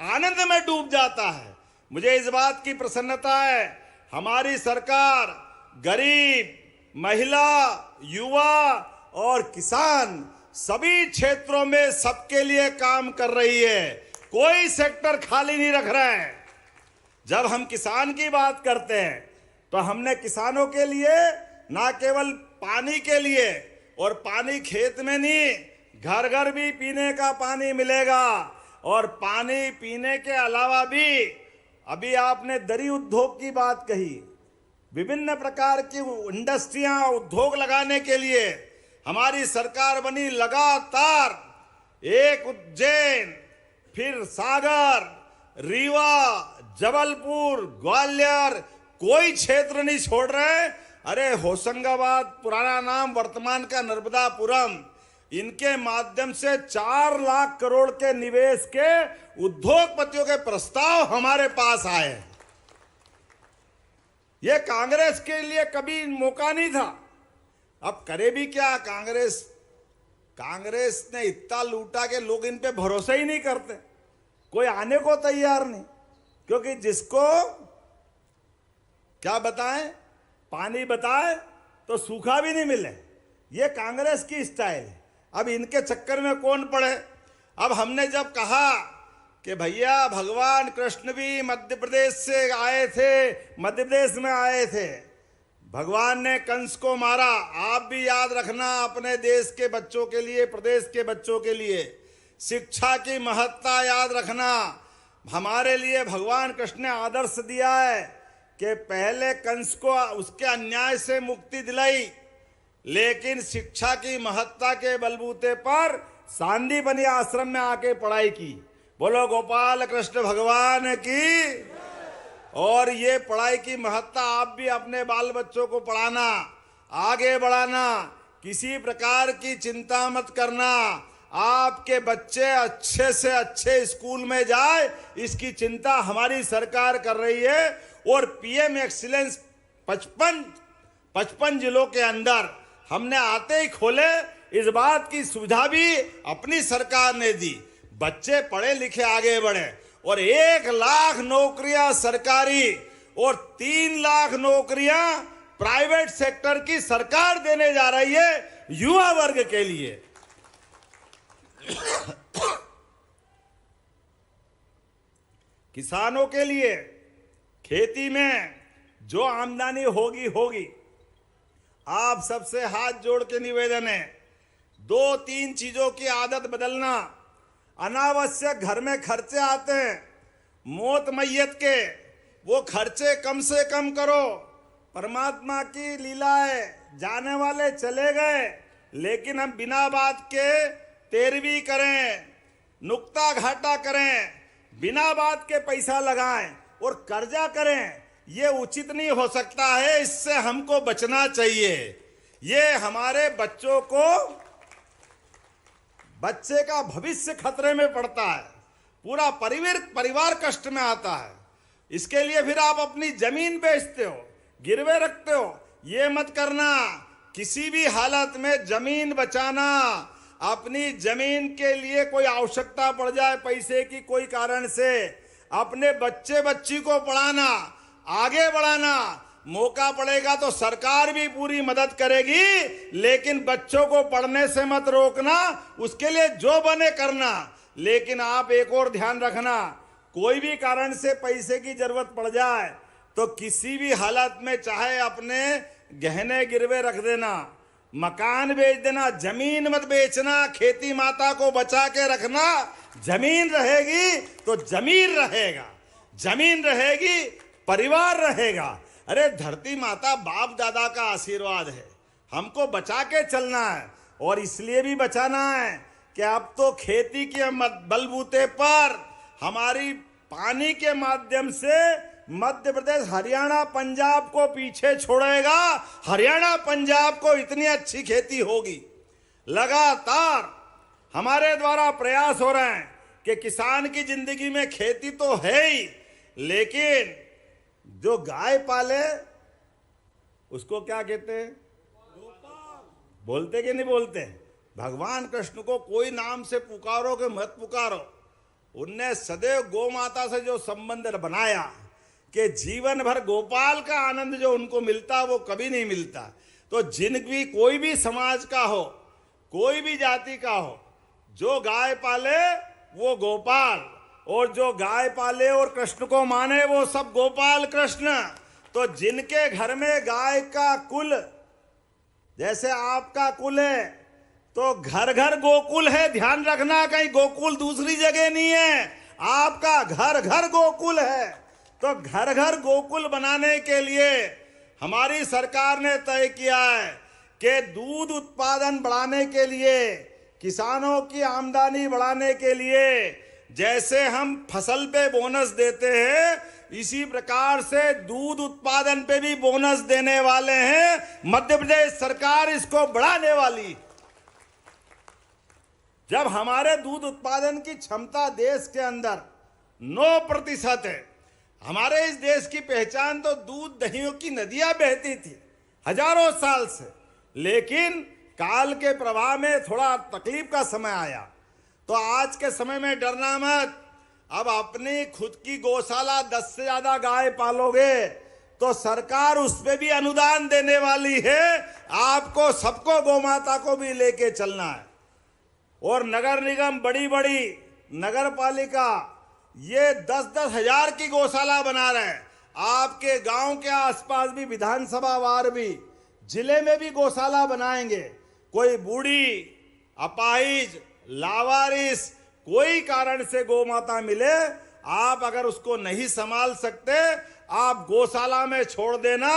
आनंद में डूब जाता है। मुझे इस बात की प्रसन्नता है, हमारी सरकार गरीब, महिला, युवा और किसान सभी क्षेत्रों में सबके लिए काम कर रही है, कोई सेक्टर खाली नहीं रख रहे हैं। जब हम किसान की बात करते हैं तो हमने किसानों के लिए ना केवल पानी के लिए, और पानी खेत में नहीं, घर घर भी पीने का पानी मिलेगा, और पानी पीने के अलावा भी अभी आपने दरी उद्योग की बात कही, विभिन्न प्रकार की इंडस्ट्रियां, उद्योग लगाने के लिए हमारी सरकार बनी लगातार। एक उज्जैन, फिर सागर, रीवा, जबलपुर, ग्वालियर, कोई क्षेत्र नहीं छोड़ रहे। अरे होशंगाबाद, पुराना नाम वर्तमान का नर्मदापुरम, इनके माध्यम से 4 लाख करोड़ के निवेश के उद्योगपतियों के प्रस्ताव हमारे पास आए। यह कांग्रेस के लिए कभी मौका नहीं था। अब करे भी क्या कांग्रेस ने इतना लूटा कि लोग इन पे भरोसा ही नहीं करते, कोई आने को तैयार नहीं, क्योंकि जिसको क्या बताएं, पानी बताए तो सूखा भी नहीं मिले, ये कांग्रेस की स्टाइल है। अब इनके चक्कर में कौन पड़े? अब हमने जब कहा कि भैया भगवान कृष्ण भी मध्य प्रदेश से आए थे, मध्य प्रदेश में आए थे, भगवान ने कंस को मारा, आप भी याद रखना अपने देश के बच्चों के लिए, प्रदेश के बच्चों के लिए शिक्षा की महत्ता याद रखना। हमारे लिए भगवान कृष्ण ने आदर्श दिया है कि पहले कंस को उसके अन्याय से मुक्ति दिलाई, लेकिन शिक्षा की महत्ता के बलबूते पर सांदीपनि आश्रम में आके पढ़ाई की। बोलो गोपाल कृष्ण भगवान की। और ये पढ़ाई की महत्ता आप भी अपने बाल बच्चों को पढ़ाना, आगे बढ़ाना, किसी प्रकार की चिंता मत करना, आपके बच्चे अच्छे से अच्छे स्कूल में जाए, इसकी चिंता हमारी सरकार कर रही है। और पीएम एक्सीलेंस 55 जिलों के अंदर हमने आते ही खोले, इस बात की सुविधा भी अपनी सरकार ने दी, बच्चे पढ़े लिखे आगे बढ़े। और 1 लाख नौकरियां सरकारी और 3 लाख नौकरियां प्राइवेट सेक्टर की सरकार देने जा रही है युवा वर्ग के लिए। किसानों के लिए खेती में जो आमदनी होगी, आप सबसे हाथ जोड़ के निवेदन है, 2-3 चीजों की आदत बदलना। अनावश्यक घर में खर्चे आते हैं, मौत मैयत के, वो खर्चे कम से कम करो। परमात्मा की लीला है, जाने वाले चले गए, लेकिन हम बिना बात के तेरवी करें, नुक्ता घाटा करें, बिना बात के पैसा लगाएं और कर्जा करें, ये उचित नहीं हो सकता है। इससे हमको बचना चाहिए। ये हमारे बच्चों को, बच्चे का भविष्य खतरे में पड़ता है। पूरा परिवार कष्ट में आता है। इसके लिए फिर आप अपनी जमीन बेचते हो, गिरवे रखते हो। ये मत करना। किसी भी हालत में जमीन बचाना, अपनी जमीन के लिए कोई आवश्यकता पड़ जाए पैसे की कोई कारण से, अपने बच्चे बच्ची को पढ़ाना, आगे बढ़ाना, मौका पड़ेगा तो सरकार भी पूरी मदद करेगी, लेकिन बच्चों को पढ़ने से मत रोकना, उसके लिए जो बने करना। लेकिन आप एक और ध्यान रखना, कोई भी कारण से पैसे की जरूरत पड़ जाए तो किसी भी हालत में चाहे अपने गहने गिरवे रख देना, मकान बेच देना, जमीन मत बेचना। खेती माता को बचा के रखना। जमीन रहेगी तो जमीन रहेगा, जमीन रहेगी परिवार रहेगा। अरे धरती माता बाप दादा का आशीर्वाद है, हमको बचा के चलना है। और इसलिए भी बचाना है कि अब तो खेती के बलबूते पर हमारी पानी के माध्यम से मध्य प्रदेश हरियाणा पंजाब को पीछे छोड़ेगा। हरियाणा पंजाब को इतनी अच्छी खेती होगी। लगातार हमारे द्वारा प्रयास हो रहे हैं कि किसान की जिंदगी में खेती तो है ही, लेकिन जो गाय पाले उसको क्या कहते हैं? बोलते कि नहीं बोलते? भगवान कृष्ण को कोई नाम से पुकारो कि मत पुकारो, उनने सदैव गौ माता से जो संबंध बनाया कि जीवन भर गोपाल का आनंद जो उनको मिलता वो कभी नहीं मिलता। तो जिन भी कोई भी समाज का हो, कोई भी जाति का हो, जो गाय पाले वो गोपाल, और जो गाय पाले और कृष्ण को माने वो सब गोपाल कृष्ण। तो जिनके घर में गाय का कुल, जैसे आपका कुल है, तो घर घर गोकुल है। ध्यान रखना, कहीं गोकुल दूसरी जगह नहीं है, आपका घर घर गोकुल है। तो घर घर गोकुल बनाने के लिए हमारी सरकार ने तय किया है कि दूध उत्पादन बढ़ाने के लिए, किसानों की आमदनी बढ़ाने के लिए, जैसे हम फसल पे बोनस देते हैं, इसी प्रकार से दूध उत्पादन पे भी बोनस देने वाले हैं। मध्य प्रदेश सरकार इसको बढ़ाने वाली। जब हमारे दूध उत्पादन की क्षमता देश के अंदर 9% है, हमारे इस देश की पहचान तो दूध दहियों की नदियां बहती थी हजारों साल से, लेकिन काल के प्रवाह में थोड़ा तकलीफ का समय आया। तो आज के समय में डरना मत। अब अपनी खुद की गौशाला 10 से ज्यादा गाय पालोगे तो सरकार उस पे भी अनुदान देने वाली है। आपको सबको गौ माता को भी लेके चलना है। और नगर निगम, बड़ी बड़ी नगर पालिका ये 10-10 हजार की गौशाला बना रहे हैं। आपके गांव के आसपास भी, विधानसभा वार भी, जिले में भी गौशाला बनाएंगे। कोई बूढ़ी, अपाहिज, लावारिस, कोई कारण से गौ माता मिले, आप अगर उसको नहीं संभाल सकते, आप गौशाला में छोड़ देना।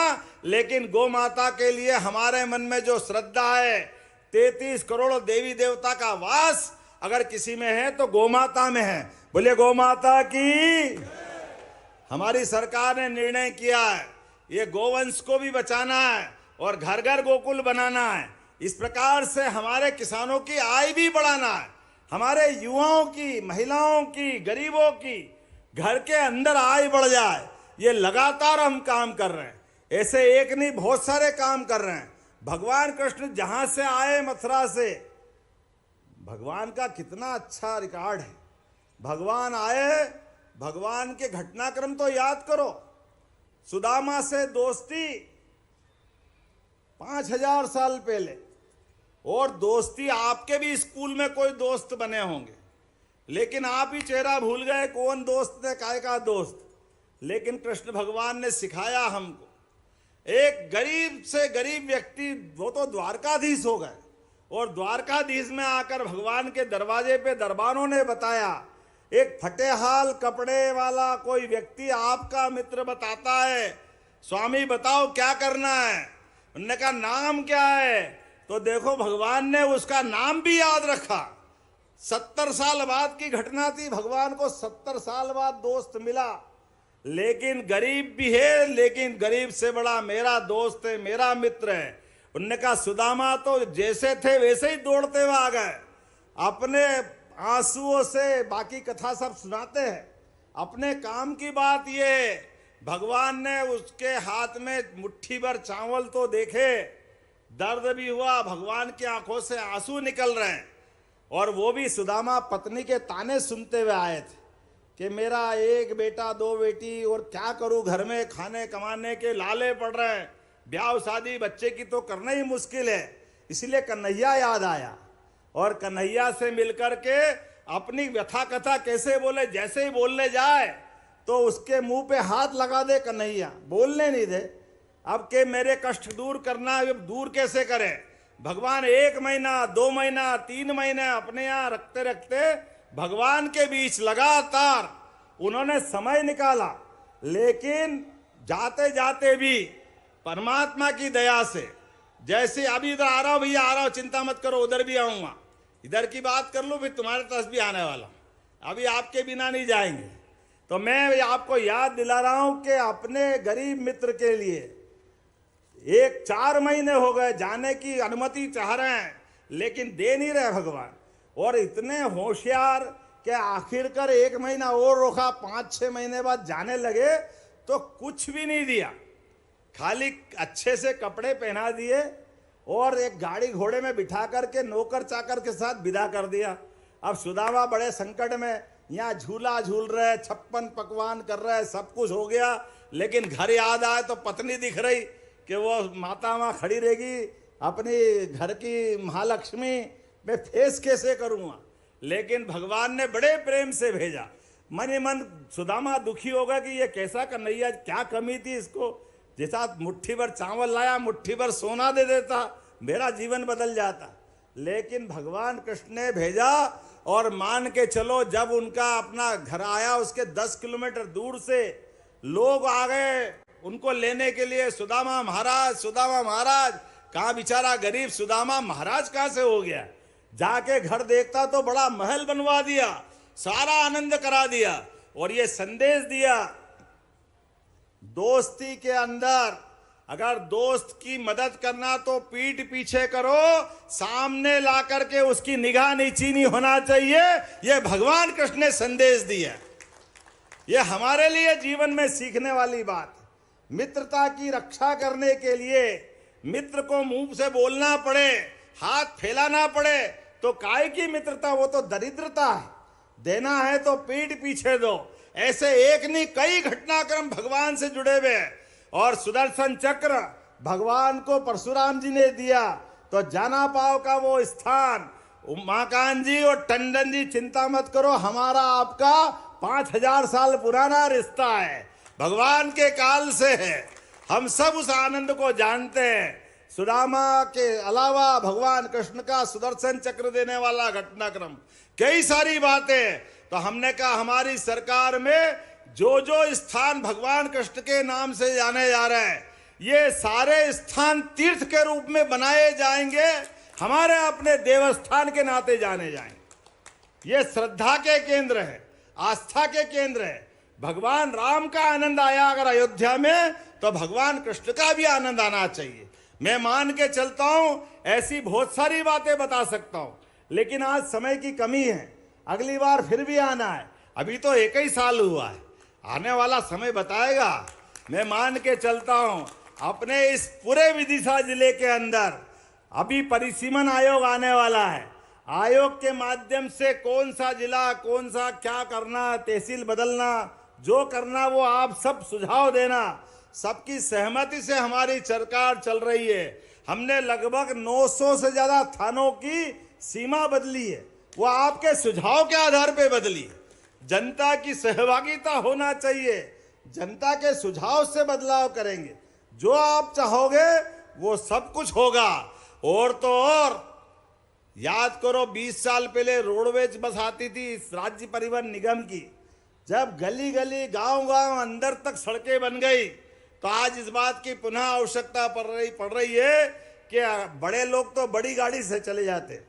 लेकिन गौ माता के लिए हमारे मन में जो श्रद्धा है, 33 करोड़ देवी देवता का वास अगर किसी में है तो गौ माता में है। बोलिए गौ माता की। हमारी सरकार ने निर्णय किया है ये गोवंश को भी बचाना है और घर घर गोकुल बनाना है। इस प्रकार से हमारे किसानों की आय भी बढ़ाना है, हमारे युवाओं की, महिलाओं की, गरीबों की घर के अंदर आय बढ़ जाए। ये लगातार हम काम कर रहे हैं, ऐसे एक नहीं बहुत सारे काम कर रहे हैं। भगवान कृष्ण जहां से आए, मथुरा से, भगवान का कितना अच्छा रिकॉर्ड है। भगवान आए, भगवान के घटनाक्रम तो याद करो। सुदामा से दोस्ती 5000 साल पहले, और दोस्ती आपके भी स्कूल में कोई दोस्त बने होंगे, लेकिन आप ही चेहरा भूल गए कौन दोस्त ने काय का दोस्त। लेकिन कृष्ण भगवान ने सिखाया हमको। एक गरीब से गरीब व्यक्ति, वो तो द्वारकाधीश हो गए, और द्वारकाधीश में आकर भगवान के दरवाजे पे दरबारों ने बताया, एक फटेहाल कपड़े वाला कोई व्यक्ति आपका मित्र बताता है, स्वामी बताओ क्या करना है। उन्होंने कहा नाम क्या है? तो देखो भगवान ने उसका नाम भी याद रखा। 70 साल बाद की घटना थी, भगवान को 70 साल बाद दोस्त मिला, लेकिन गरीब भी है, लेकिन गरीब से बड़ा मेरा दोस्त है, मेरा मित्र है। उन्होंने कहा सुदामा तो जैसे थे वैसे ही दौड़ते हुए आ गए, अपने आंसुओं से बाकी कथा सब सुनाते हैं, अपने काम की बात ये, भगवान ने उसके हाथ में मुट्ठी भर चावल तो देखे, दर्द भी हुआ, भगवान की आंखों से आंसू निकल रहे हैं, और वो भी सुदामा पत्नी के ताने सुनते हुए आए थे कि मेरा एक बेटा दो बेटी, और क्या करूं, घर में खाने कमाने के लाले पड़ रहे हैं, ब्याह शादी बच्चे की तो करना ही मुश्किल है। इसलिए कन्हैया याद आया, और कन्हैया से मिलकर के अपनी व्यथा कथा कैसे बोले, जैसे ही बोलने जाए तो उसके मुंह पे हाथ लगा दे कन्हैया, बोलने नहीं दे। अब के मेरे कष्ट दूर करना, अब दूर कैसे करे? भगवान 1 महीना 2 महीना 3 महीने अपने यहाँ रखते रखते भगवान के बीच लगातार उन्होंने समय निकाला, लेकिन जाते जाते भी परमात्मा की दया से, जैसे अभी इधर आ रहा हूं भैया, आ रहा हूं, चिंता मत करो, उधर भी आऊंगा, इधर की बात कर लो, फिर तुम्हारे पास भी आने वाला हूं, अभी आपके बिना नहीं जाएंगे। तो मैं आपको याद दिला रहा हूं कि अपने गरीब मित्र के लिए 4 महीने हो गए, जाने की अनुमति चाह रहे हैं लेकिन दे नहीं रहे भगवान, और इतने होशियार कि आखिरकार 1 महीना और रोका, 5-6 महीने बाद जाने लगे तो कुछ भी नहीं दिया, खाली अच्छे से कपड़े पहना दिए और एक गाड़ी घोड़े में बिठा करके नौकर चाकर के साथ विदा कर दिया। अब सुदामा बड़े संकट में, यहाँ झूला झूल रहे, 56 पकवान कर रहे, सब कुछ हो गया, लेकिन घर याद आए तो पत्नी दिख रही कि वो माता वहाँ खड़ी रहेगी, अपनी घर की महालक्ष्मी, मैं फेस कैसे करूँगा? लेकिन भगवान ने बड़े प्रेम से भेजा। मन ही मन सुदामा दुखी होगा कि ये कैसा कन्हैया, क्या कमी थी इसको, जैसा मुट्ठी भर चावल लाया मुट्ठी भर सोना दे देता, मेरा जीवन बदल जाता। लेकिन भगवान कृष्ण ने भेजा, और मान के चलो जब उनका अपना घर आया, उसके 10 किलोमीटर दूर से लोग आ गए उनको लेने के लिए, सुदामा महाराज, सुदामा महाराज। कहाँ बेचारा गरीब सुदामा महाराज कहाँ से हो गया? जाके घर देखता तो बड़ा महल बनवा दिया, सारा आनंद करा दिया, और ये संदेश दिया, दोस्ती के अंदर अगर दोस्त की मदद करना तो पीठ पीछे करो, सामने ला करके उसकी निगाह नीची नहीं होना चाहिए। यह भगवान कृष्ण ने संदेश दिया, यह हमारे लिए जीवन में सीखने वाली बात। मित्रता की रक्षा करने के लिए मित्र को मुंह से बोलना पड़े, हाथ फैलाना पड़े तो काय की मित्रता, वो तो दरिद्रता है। देना है तो पीठ पीछे दो। ऐसे एक नहीं कई घटनाक्रम भगवान से जुड़े हुए, और सुदर्शन चक्र भगवान को परशुराम जी ने दिया तो जाना पाव का वो स्थान। उमाकांत जी और टंडन जी चिंता मत करो, हमारा आपका 5000 साल पुराना रिश्ता है, भगवान के काल से है, हम सब उस आनंद को जानते हैं। सुदामा के अलावा भगवान कृष्ण का सुदर्शन चक्र देने वाला घटनाक्रम, कई सारी बातें। तो हमने कहा हमारी सरकार में जो जो स्थान भगवान कृष्ण के नाम से जाने जा रहे हैं, ये सारे स्थान तीर्थ के रूप में बनाए जाएंगे, हमारे अपने देवस्थान के नाते जाने जाएंगे। ये श्रद्धा के केंद्र है, आस्था के केंद्र है। भगवान राम का आनंद आया अगर अयोध्या में, तो भगवान कृष्ण का भी आनंद आना चाहिए। मैं मान के चलता हूं, ऐसी बहुत सारी बातें बता सकता हूं, लेकिन आज समय की कमी है, अगली बार फिर भी आना है। अभी तो 1 ही साल हुआ है, आने वाला समय बताएगा। मैं मान के चलता हूं, अपने इस पूरे विदिशा जिले के अंदर अभी परिसीमन आयोग आने वाला है। आयोग के माध्यम से कौन सा जिला, कौन सा क्या करना, तहसील बदलना, जो करना वो आप सब सुझाव देना। सबकी सहमति से हमारी सरकार चल रही है। हमने लगभग 900 से ज्यादा थानों की सीमा बदली है, वो आपके सुझाव के आधार पे बदली। जनता की सहभागिता होना चाहिए, जनता के सुझाव से बदलाव करेंगे। जो आप चाहोगे वो सब कुछ होगा। और तो और याद करो, 20 साल पहले रोडवेज बस आती थी राज्य परिवहन निगम की, जब गली गली गांव गांव अंदर तक सड़कें बन गई, तो आज इस बात की पुनः आवश्यकता पड़ रही है कि बड़े लोग तो बड़ी गाड़ी से चले जाते,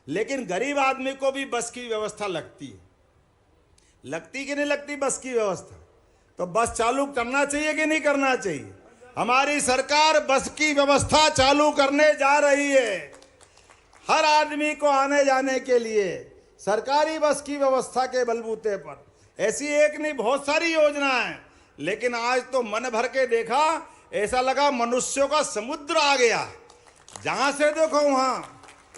लेकिन गरीब आदमी को भी बस की व्यवस्था लगती है। लगती कि नहीं लगती बस की व्यवस्था? तो बस चालू करना चाहिए कि नहीं करना चाहिए? हमारी सरकार बस की व्यवस्था चालू करने जा रही है। हर आदमी को आने जाने के लिए सरकारी बस की व्यवस्था के बलबूते पर। ऐसी एक नहीं, बहुत सारी योजनाएं हैं, लेकिन आज तो मन भर के देखा, ऐसा लगा मनुष्यों का समुद्र आ गया। जहां से देखो वहां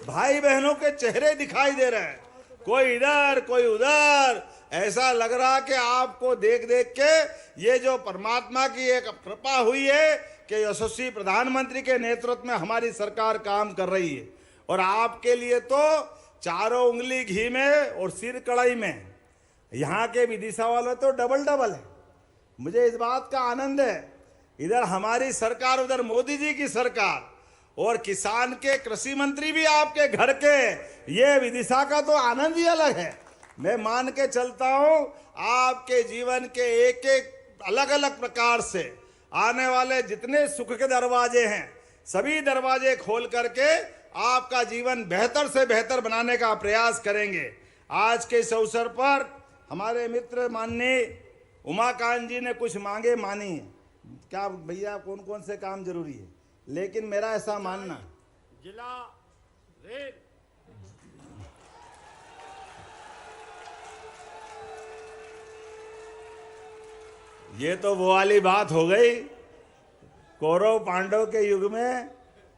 भाई बहनों के चेहरे दिखाई दे रहे हैं, कोई इधर कोई उधर। ऐसा लग रहा कि आपको देख देख के ये जो परमात्मा की एक कृपा हुई है कि यशस्वी प्रधानमंत्री के नेतृत्व में हमारी सरकार काम कर रही है। और आपके लिए तो चारों उंगली घी में और सिर कढ़ाई में। यहाँ के विदिशा वाले तो डबल डबल है। मुझे इस बात का आनंद है, इधर हमारी सरकार, उधर मोदी जी की सरकार, और किसान के कृषि मंत्री भी आपके घर के। ये विदिशा का तो आनंद ही अलग है। मैं मान के चलता हूं आपके जीवन के एक एक अलग अलग प्रकार से आने वाले जितने सुख के दरवाजे हैं, सभी दरवाजे खोल करके आपका जीवन बेहतर से बेहतर बनाने का प्रयास करेंगे। आज के इस अवसर पर हमारे मित्र माननीय उमाकांत जी ने कुछ मांगे मानी है। क्या भैया, कौन कौन से काम जरूरी है? लेकिन मेरा ऐसा मानना, जिला रेल, ये तो वो वाली बात हो गई, कौरव पांडव के युग में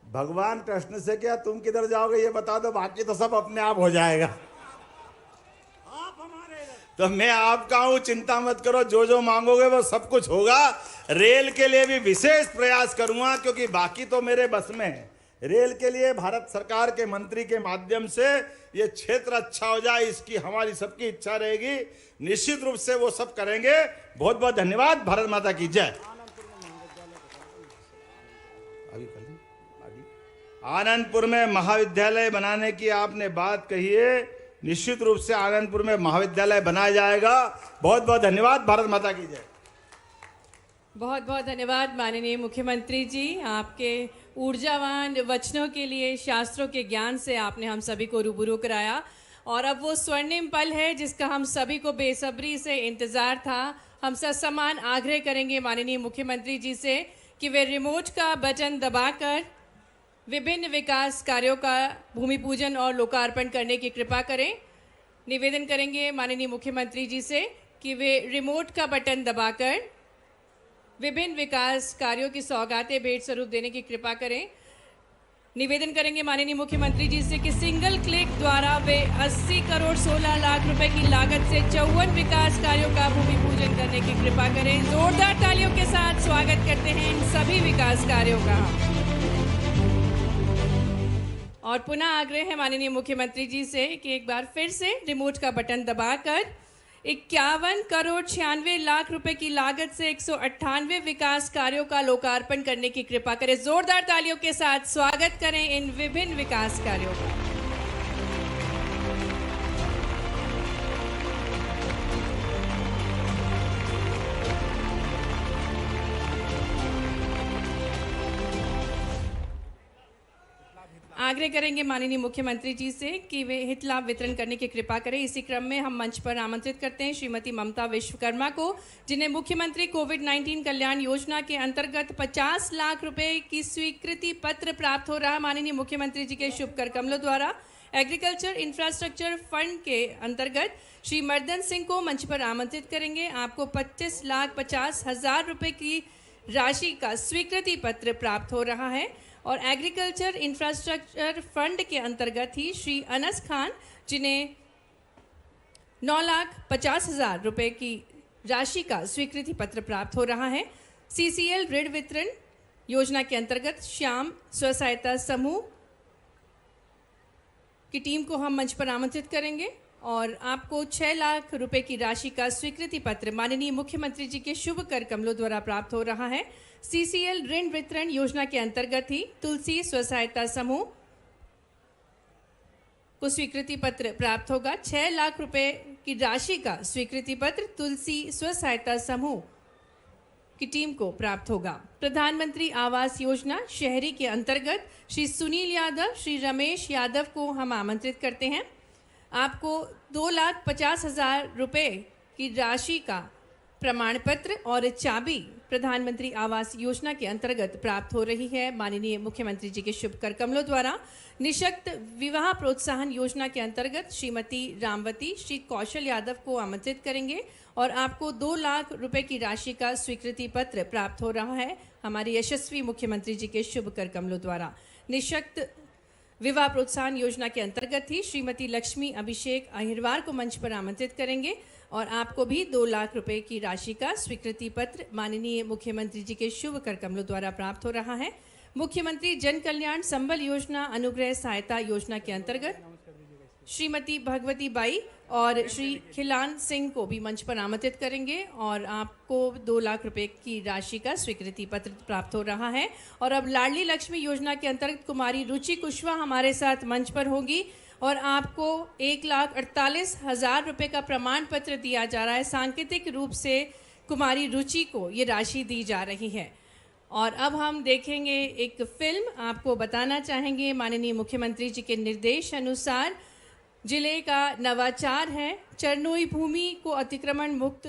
भगवान कृष्ण से क्या तुम किधर जाओगे ये बता दो, बाकी तो सब अपने आप हो जाएगा। आप हमारे तो मैं आपका हूं, चिंता मत करो, जो जो मांगोगे वो सब कुछ होगा। रेल के लिए भी विशेष प्रयास करूंगा, क्योंकि बाकी तो मेरे बस में है। रेल के लिए भारत सरकार के मंत्री के माध्यम से ये क्षेत्र अच्छा हो जाए, इसकी हमारी सबकी इच्छा रहेगी। निश्चित रूप से वो सब करेंगे। बहुत बहुत धन्यवाद। भारत माता की जय। आनंदपुर में महाविद्यालय बनाने की आपने बात कही है, निश्चित रूप से आनंदपुर में महाविद्यालय बनाया जाएगा। बहुत बहुत धन्यवाद। भारत माता की जय। बहुत बहुत धन्यवाद माननीय मुख्यमंत्री जी, आपके ऊर्जावान वचनों के लिए। शास्त्रों के ज्ञान से आपने हम सभी को रूबरू कराया, और अब वो स्वर्णिम पल है जिसका हम सभी को बेसब्री से इंतज़ार था। हम सब समान आग्रह करेंगे माननीय मुख्यमंत्री जी से कि वे रिमोट का बटन दबाकर विभिन्न विकास कार्यों का भूमि पूजन और लोकार्पण करने की कृपा करें। निवेदन करेंगे माननीय मुख्यमंत्री जी से कि वे रिमोट का बटन दबाकर विभिन्न विकास कार्यों की सौगातें भेंट स्वरूप देने की कृपा करें। निवेदन करेंगे माननीय मुख्यमंत्री जी से कि सिंगल क्लिक द्वारा वे 80 करोड़ 16 लाख रुपए की लागत से 54 विकास कार्यों का भूमि पूजन करने की कृपा करें। जोरदार तालियों के साथ स्वागत करते हैं इन सभी विकास कार्यों का। और पुनः आग्रह है माननीय मुख्यमंत्री जी से कि एक बार फिर से रिमोट का बटन दबाकर 51 करोड़ 96 लाख रुपए की लागत से 198 विकास कार्यों का लोकार्पण करने की कृपा करें। जोरदार तालियों के साथ स्वागत करें इन विभिन्न विकास कार्यों का। आग्रह करेंगे माननीय मुख्यमंत्री जी से कि वे हित लाभ वितरण करने की कृपा करें। इसी क्रम में हम मंच पर आमंत्रित करते हैं श्रीमती ममता विश्वकर्मा को, जिन्हें मुख्यमंत्री कोविड-19 कल्याण योजना के अंतर्गत 50 लाख रुपए की स्वीकृति पत्र प्राप्त हो रहा। माननीय मुख्यमंत्री जी के शुभ कर कमलों द्वारा एग्रीकल्चर इंफ्रास्ट्रक्चर फंड के अंतर्गत श्री मर्दन सिंह को मंच पर आमंत्रित करेंगे। आपको 25,50,000 रुपए की राशि का स्वीकृति पत्र प्राप्त हो रहा है। और एग्रीकल्चर इंफ्रास्ट्रक्चर फंड के अंतर्गत ही श्री अनस खान, जिन्हें 9,50,000 रुपए की राशि का स्वीकृति पत्र प्राप्त हो रहा है। सीसीएल ऋण वितरण योजना के अंतर्गत श्याम स्व सहायता समूह की टीम को हम मंच पर आमंत्रित करेंगे। और आपको 6 लाख रुपए की राशि का स्वीकृति पत्र माननीय मुख्यमंत्री जी के शुभ कर कमलों द्वारा प्राप्त हो रहा है। सीसीएल ऋण वितरण योजना के अंतर्गत ही तुलसी स्व सहायता समूह को स्वीकृति पत्र प्राप्त होगा। 6 लाख रुपए की राशि का स्वीकृति पत्र तुलसी स्व सहायता समूह की टीम को प्राप्त होगा। प्रधानमंत्री आवास योजना शहरी के अंतर्गत श्री सुनील यादव, श्री रमेश यादव को हम आमंत्रित करते हैं। आपको 2,50,000 रुपए की राशि का प्रमाण पत्र और चाबी प्रधानमंत्री आवास योजना के अंतर्गत प्राप्त हो रही है। माननीय मुख्यमंत्री जी के शुभ कर कमलों द्वारा निशक्त विवाह प्रोत्साहन योजना के अंतर्गत श्रीमती रामवती श्री कौशल यादव को आमंत्रित करेंगे और आपको 2 लाख रुपए की राशि का स्वीकृति पत्र प्राप्त हो रहा है हमारे यशस्वी मुख्यमंत्री जी के शुभ कर कमलों द्वारा। निशक्त विवाह प्रोत्साहन योजना के अंतर्गत ही श्रीमती लक्ष्मी अभिषेक अहिरवार को मंच पर आमंत्रित करेंगे और आपको भी 2 लाख रुपए की राशि का स्वीकृति पत्र माननीय मुख्यमंत्री जी के शुभ कर कमलों द्वारा प्राप्त हो रहा है। मुख्यमंत्री जन कल्याण संबल योजना अनुग्रह सहायता योजना के अंतर्गत श्रीमती भगवती बाई और श्री खिलान सिंह को भी मंच पर आमंत्रित करेंगे और आपको 2 लाख रुपए की राशि का स्वीकृति पत्र प्राप्त हो रहा है। और अब लाडली लक्ष्मी योजना के अंतर्गत कुमारी रुचि कुशवाहा हमारे साथ मंच पर होगी और आपको 1,48,000 रुपए का प्रमाण पत्र दिया जा रहा है। सांकेतिक रूप से कुमारी रुचि को ये राशि दी जा रही है। और अब हम देखेंगे एक फिल्म। आपको बताना चाहेंगे माननीय मुख्यमंत्री जी के निर्देश अनुसार जिले का नवाचार है। चरनोई भूमि को अतिक्रमण मुक्त